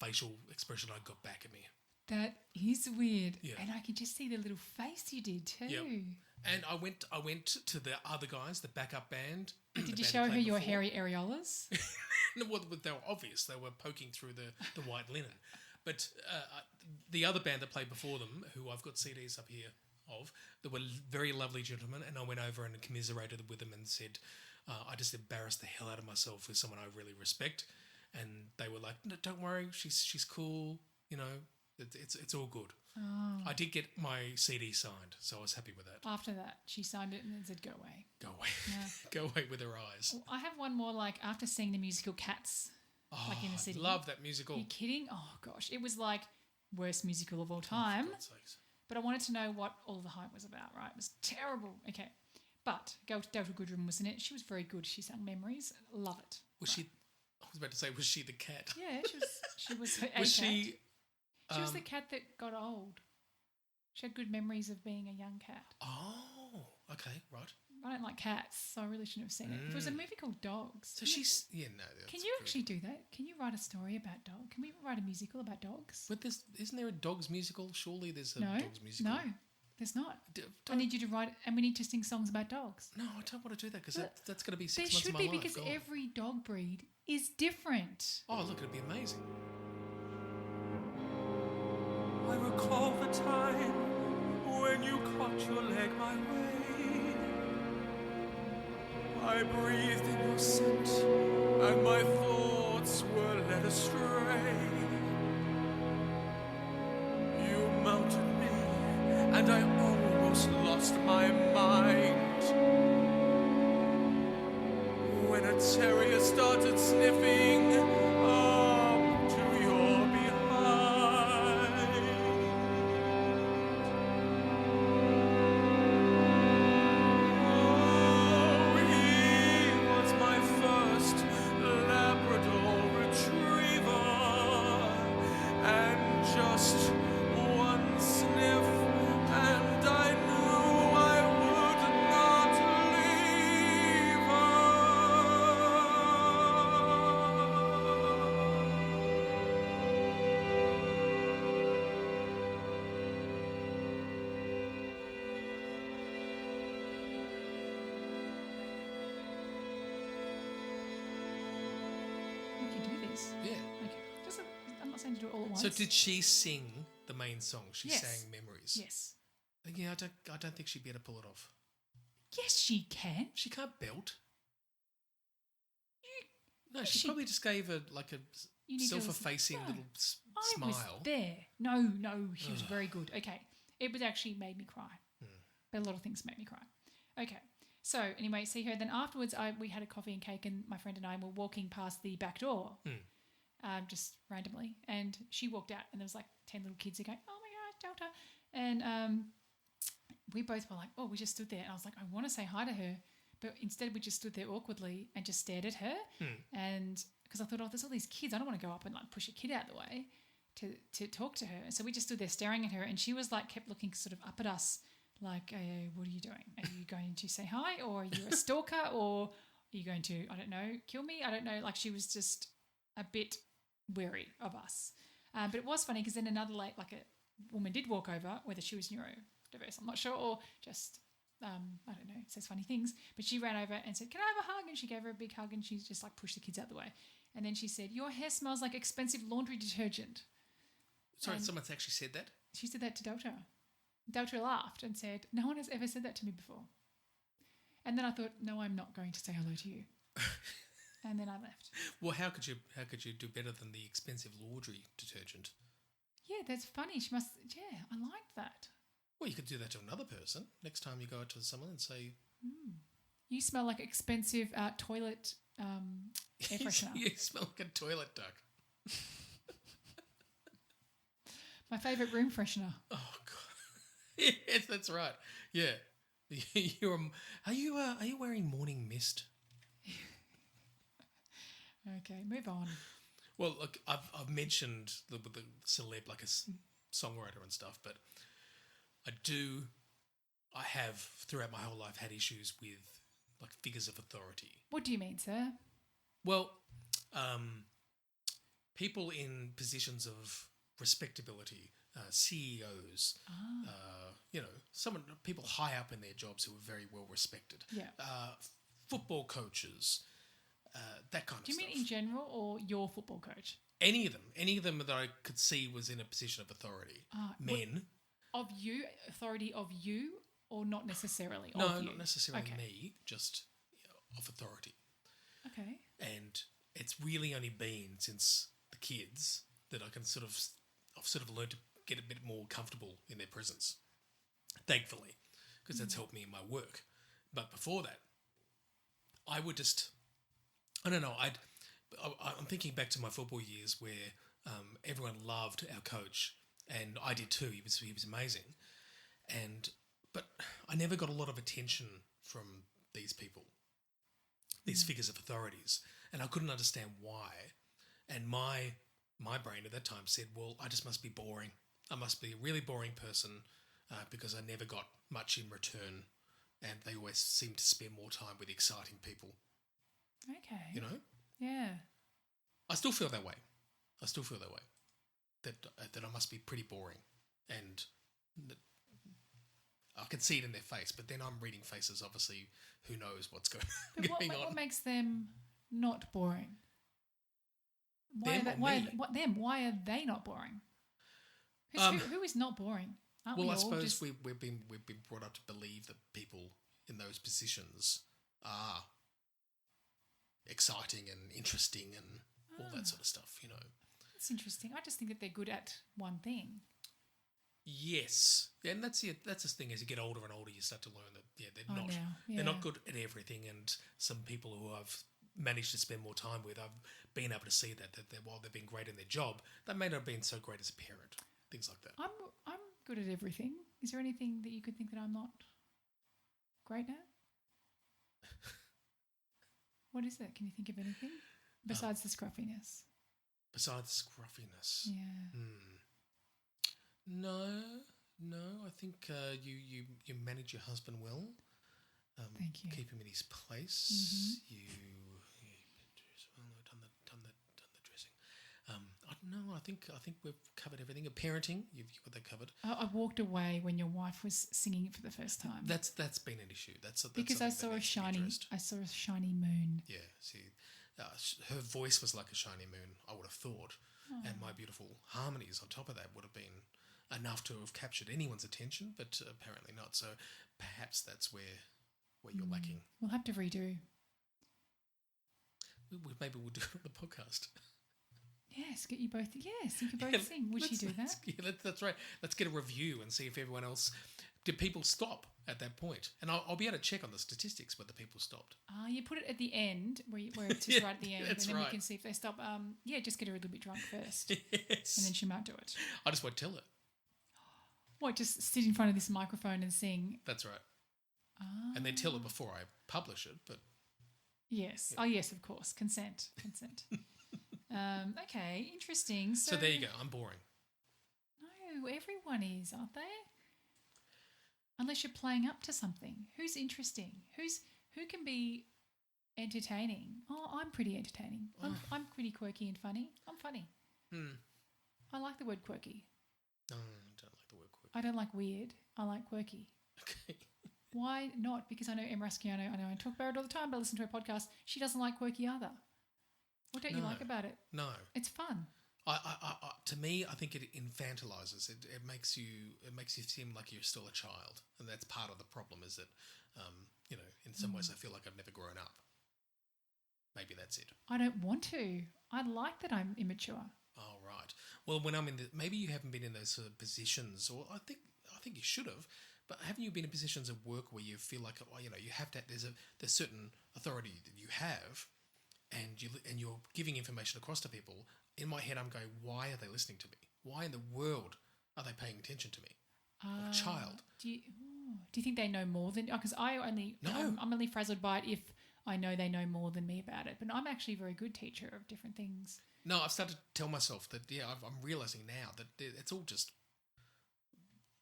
facial expression I got back at me. That is weird. Yeah. And I can just see the little face you did too. Yep. And I went to the other guys, the backup band. Did you show her your hairy areolas? No, well, they were obvious. They were poking through the white linen. But the other band that played before them, who I've got CDs up here of, they were very lovely gentlemen, and I went over and commiserated with them and said, I just embarrassed the hell out of myself with someone I really respect. And they were like, no, don't worry, she's cool, you know, it's all good. Oh. I did get my CD signed, so I was happy with that. After that, she signed it and then said, go away. Go away. Yeah. Go away with her eyes. Well, I have one more, like, after seeing the musical Cats, like in the city. I love that musical. Are you kidding? Oh, gosh. It was like worst musical of all time. For God's sakes. But I wanted to know what all the hype was about, right? It was terrible. Okay. But Delta Goodrem was in it. She was very good. She sang Memories. Love it. Was she... I was about to say, was she the cat? Yeah, she was a Was cat. she... She was the cat that got old. She had good memories of being a young cat. Oh, okay, right. I don't like cats, so I really shouldn't have seen it. It was a movie called Dogs. So she's... Yeah, no. Can you actually do that? Can you write a story about dogs? Can we write a musical about dogs? But isn't there a dogs musical? Surely there's a dogs musical. No, there's not. I need you to write, and we need to sing songs about dogs. No, I don't want to do that because that's going to be 6 There months should of my be life. because gone. every dog breed is different. Oh, look, it'd be amazing. I recall the time when you caught your leg my way. I breathed in your scent, and my thoughts were led astray. You melted me, and I almost lost my mind. When a terrier started sniffing up to your behind. Oh, he was my first Labrador retriever, and just one sniff, and I knew I would not leave We can do this. Yeah. Okay. I'm not saying to do it all at once. So did she sing the main song? She Yes. sang Memories. Yes. Yeah, I don't think she'd be able to pull it off. Yes, she can. She can't belt. No, Yes, she she- probably just gave her like a You need to listen. self-effacing No. little I smile. was there. No, she was very good. Okay. It was actually made me cry. But a lot of things made me cry. Okay. So anyway, see her. Then afterwards, we had a coffee and cake, and my friend and I were walking past the back door, just randomly. And she walked out, and there was like 10 little kids who going, "Oh my God, Delta!" And we both were like, "Oh," we just stood there, and I was like, "I want to say hi to her," but instead we just stood there awkwardly and just stared at her. And because I thought, "Oh, there's all these kids. I don't want to go up and like push a kid out of the way to talk to her." So we just stood there staring at her, and she was like kept looking sort of up at us. Like, what are you doing? Are you going to say hi, or are you a stalker, or are you going to, I don't know, kill me? I don't know. Like, she was just a bit wary of us. But it was funny because then another like a woman did walk over, whether she was neurodiverse, I'm not sure, or just, I don't know, says funny things. But she ran over and said, "Can I have a hug?" And she gave her a big hug, and she just like pushed the kids out the way. And then she said, "Your hair smells like expensive laundry detergent." Sorry, And someone's actually said that? she said that to Delta. Delta laughed and said, "No one has ever said that to me before." And then I thought, "No, I'm not going to say hello to you." And then I left. Well, how could you do better than the expensive laundry detergent? Yeah, that's funny. She must. Yeah, I liked that. Well, you could do that to another person. Next time you go out to someone and say, You smell like expensive toilet air freshener. "You smell like a toilet duck." My favourite room freshener. Oh God! Yes, that's right. Yeah, Are you wearing morning mist? Okay, move on. Well, look, I've mentioned the celeb like a songwriter and stuff, but I do I have throughout my whole life had issues with like figures of authority. What do you mean, sir? Well, people in positions of respectability, CEOs, people high up in their jobs who are very well respected. Yeah. Football coaches, that kind of Do you stuff. mean in general or your football coach? Any of them that I could see was in a position of authority. Men. Of you, authority of you, or not necessarily No, of you? not necessarily Okay. me, just of authority. Okay. And it's really only been since the kids that I've sort of learned to get a bit more comfortable in their presence. Thankfully, because that's helped me in my work. But before that, I would just, I don't know, I'm thinking back to my football years where everyone loved our coach, and I did too. He was amazing, but I never got a lot of attention from these people, these figures of authorities, and I couldn't understand why. And my brain at that time said, well, I just must be boring. I must be a really boring person because I never got much in return, and they always seemed to spend more time with exciting people. Okay. You know? Yeah. I still feel that way. That I must be pretty boring, and that I can see it in their face. But then I'm reading faces. Obviously, who knows what's going on? What makes them not boring? Why Them are or why, me? what them? Why are they not boring? 'Cause who is not boring? Aren't we Well, I all suppose just... we've been brought up to believe that people in those positions are exciting and interesting and all that sort of stuff. You know. That's interesting. I just think that they're good at one thing. Yes, and that's it. That's the thing. As you get older and older, you start to learn that they're not good at everything. And some people who I've managed to spend more time with, I've been able to see that while they've been great in their job, they may not have been so great as a parent. Things like that. I'm good at everything. Is there anything that you could think that I'm not great at? What is it? Can you think of anything besides the scruffiness? Besides scruffiness, Yeah. No. I think you manage your husband well. Thank you. Keep him in his place. Mm-hmm. You done the dressing. I don't know. I think we've covered everything. Parenting, you've got that covered. I walked away when your wife was singing it for the first time. That's been an issue. That's because I saw a shiny moon. Yeah. See, her voice was like a shiny moon. I would have thought, and my beautiful harmonies on top of that would have been enough to have captured anyone's attention, but apparently not. So perhaps that's where you're lacking. We'll have to redo. Maybe we'll do it on the podcast. Yes, get you both. Yes, you can both sing. Would she do that? That's right. Let's get a review and see if everyone else. Did people stop at that point? And I'll be able to check on the statistics whether people stopped. You put it at the end where it's just right at the end, and then right. you can see if they stop. Just get her a little bit drunk first, Yes. and then she might do it. I just won't tell her. What? Just sit in front of this microphone and sing? That's right. And then tell her before I publish it. But yes. Yeah. Oh, yes, of course. Consent. Okay, interesting. So there you go. I'm boring. No, everyone is, aren't they? Unless you're playing up to something. Who's interesting? Who can be entertaining? Oh, I'm pretty entertaining. I'm pretty quirky and funny. I'm funny. I like the word quirky. No, I don't like the word quirky. I don't like weird. I like quirky. Okay. Why not? Because I know Em Rasciano, I know I talk about it all the time, but I listen to her podcast. She doesn't like quirky either. What don't you like about it? No. It's fun. To me, I think it infantilizes. It makes you seem like you're still a child, and that's part of the problem. Is that in some ways I feel like I've never grown up. Maybe that's it. I don't want to. I like that I'm immature. Oh right. Well, when I'm maybe you haven't been in those sort of positions, or I think you should have. But haven't you been in positions of work where you feel like you have to? There's certain authority that you have, and you're giving information across to people. In my head, I'm going, why are they listening to me? Why in the world are they paying attention to me? I'm a child. Do you think they know more than? Because I'm only frazzled by it if I know they know more than me about it. But I'm actually a very good teacher of different things. No, I've started to tell myself that I'm realizing now that it's all just,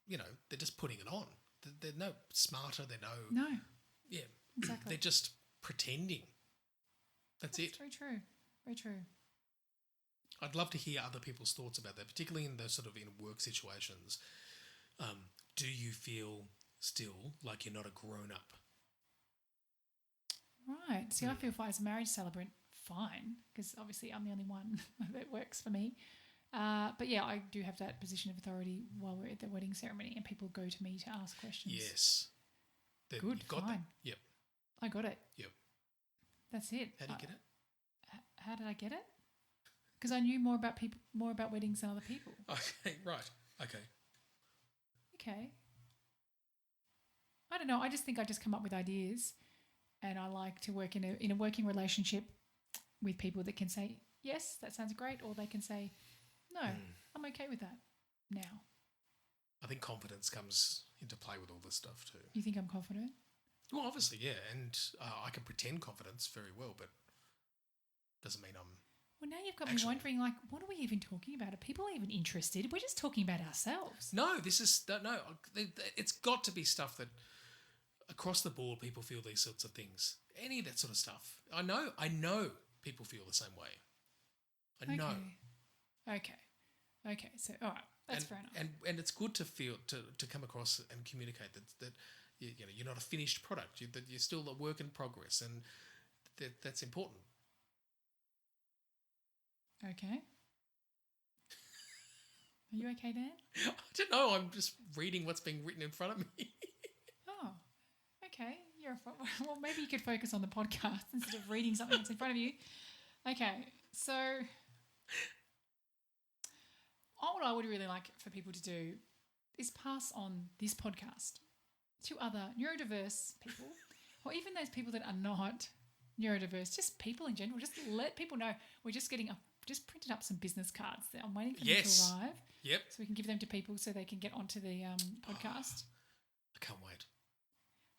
they're just putting it on. they're no smarter. They're no. No. Yeah. Exactly. They're just pretending. That's it. Very true. Very true. I'd love to hear other people's thoughts about that, particularly in those sort of in work situations. Do you feel still like you're not a grown up? Right. See, I feel as a marriage celebrant, fine, because obviously I'm the only one that works for me. But yeah, I do have that position of authority while we're at the wedding ceremony and people go to me to ask questions. Yes. Good, you got fine. that. Yep. I got it. Yep. That's it. How do you get it? How did I get it? Because I knew more about weddings than other people. Okay, right. Okay. Okay. I don't know. I just think I just come up with ideas, and I like to work in a working relationship with people that can say yes, that sounds great, or they can say no, I'm okay with that now. I think confidence comes into play with all this stuff too. You think I'm confident? Well, obviously, yeah, and I can pretend confidence very well, but doesn't mean I'm. Well, now you've got me wondering, like, what are we even talking about? Are people even interested? We're just talking about ourselves. No, it's got to be stuff that across the board people feel these sorts of things. Any of that sort of stuff. I know people feel the same way. I know. Okay. So, all right, that's fair enough. And it's good to feel to come across and communicate that you're not a finished product. That you're still a work in progress, and that's important. Okay. Are you okay, Dan? I don't know. I'm just reading what's being written in front of me. Oh, okay. Well, maybe you could focus on the podcast instead of reading something that's in front of you. Okay, so what I would really like for people to do is pass on this podcast to other neurodiverse people, or even those people that are not neurodiverse, just people in general. Just let people know we're just just printed up some business cards. I'm waiting for them to arrive. Yep. So we can give them to people so they can get onto the podcast. I can't wait.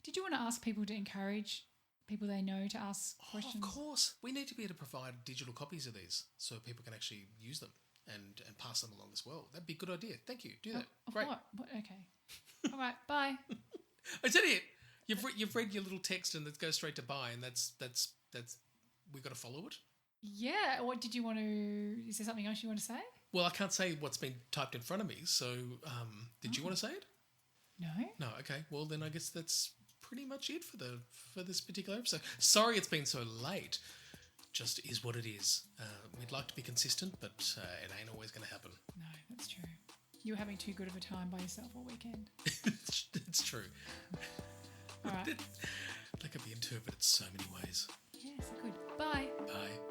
Did you want to ask people to encourage people they know to ask questions? Of course. We need to be able to provide digital copies of these so people can actually use them and pass them along as well. That'd be a good idea. Thank you. Do that. Great. What? Okay. All right. Bye. Is that it? You've read your little text and it goes straight to bye, and that's we've got to follow it. Yeah. What did you want to? Is there something else you want to say? Well, I can't say what's been typed in front of me. So, did you want to say it? No. No. Okay. Well, then I guess that's pretty much it for this particular episode. Sorry, it's been so late. Just is what it is. We'd like to be consistent, but it ain't always going to happen. No, that's true. You were having too good of a time by yourself all weekend. It's true. All right. That could be interpreted so many ways. Yes, good. Bye. Bye.